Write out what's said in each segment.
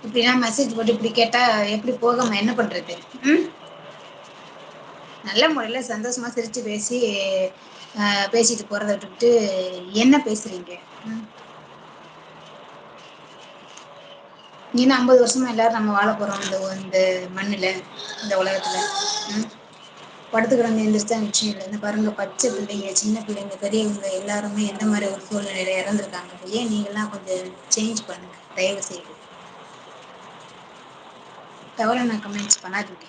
இப்படிலாம் மெசேஜ் போட்டு இப்படி கேட்டா எப்படி போகாம என்ன பண்றது? ம். நல்ல முறையில சந்தோஷமா சிரிச்சு பேசி பேசிட்டு போறத விட்டுட்டு என்ன பேசுறீங்க? ம். இன்னும் 50 வருஷமா எல்லாரும் நம்ம வாழ போறோம் இந்த மண்ணுல, இந்த உலகத்துல. ம். படுத்து கிடந்து எந்திரிச்சா நிச்சயம் இல்லை. இந்த பாருங்க பச்சை பிள்ளைங்க, சின்ன பிள்ளைங்க, பெரியவங்க எல்லாருமே எந்த மாதிரி ஒரு சூழ்நிலையில இறந்துருக்காங்க. ஏன் நீங்கள்லாம் கொஞ்சம் சேஞ்ச் பண்ணுங்க தயவு செய்து. தவறான கமெண்ட்ஸ் பண்ணாதீங்க.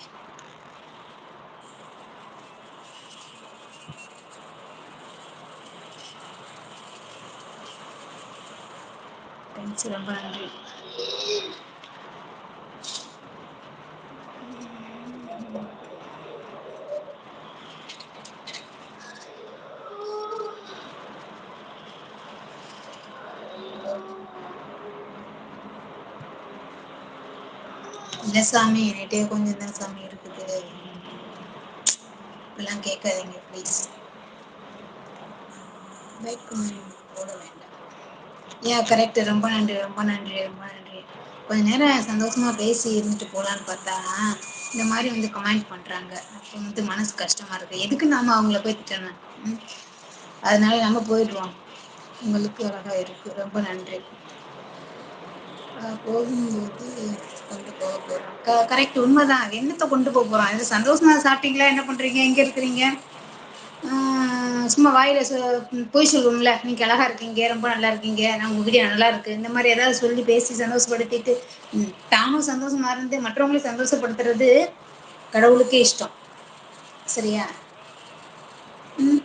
தேங்க்ஸ், ரொம்ப நன்றி. இல்லை சாமி, என்கிட்டயே கொஞ்சம் தான் சாமி இருக்குது. இப்பெல்லாம் கேட்காதீங்க ப்ளீஸ். லைக் போட வேண்டாம். கரெக்ட். ரொம்ப நன்றி, ரொம்ப நன்றி, ரொம்ப நன்றி. கொஞ்ச நேரம் சந்தோஷமா பேசி இருந்துட்டு போலான்னு பார்த்தா இந்த மாதிரி வந்து கமெண்ட் பண்றாங்க. அப்போ வந்து மனசு கஷ்டமா இருக்கு. எதுக்கு நாம அவங்கள போய் திட்டணும்? ம். அதனால நம்ம போயிடுவோம். உங்களுக்கு அழகா இருக்கு, ரொம்ப நன்றி. போகும்போது கொண்டு போக போறோம். கரெக்ட், உண்மைதான். என்னத்தை கொண்டு போக போறோம்? இது சந்தோஷமா சாப்பிட்டீங்களா? என்ன பண்றீங்க? எங்க இருக்கிறீங்க? சும்மா வாயில பொய் சொல்லுவோம்ல, நீங்க அழகா இருக்கீங்க, ரொம்ப நல்லா இருக்கீங்க, நான் உங்க வீடியோ நல்லா இருக்கு, இந்த மாதிரி ஏதாவது சொல்லி பேசி சந்தோஷப்படுத்திட்டு தானும் சந்தோஷமா இருந்து மற்றவங்களையும் சந்தோஷப்படுத்துறது கடவுளுக்கே இஷ்டம். சரியா? ம்.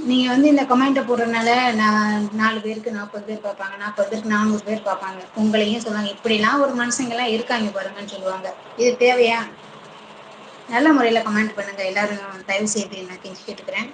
நீங்க வந்து இந்த கமெண்ட்டை போடுறதுனால நான் 4 பேருக்கு 40 பேர் பார்ப்பாங்க, 40 பேருக்கு 400 பேர் பார்ப்பாங்க. உங்களையும் சொல்லுவாங்க, இப்படிலாம் ஒரு மனுஷங்கெல்லாம் இருக்காங்க பாருங்கன்னு சொல்லுவாங்க. இது தேவையா? நல்ல முறையில் கமெண்ட் பண்ணுங்க எல்லாரும், தயவு செய்து நான் கெஞ்சி கேட்டுக்கிறேன்.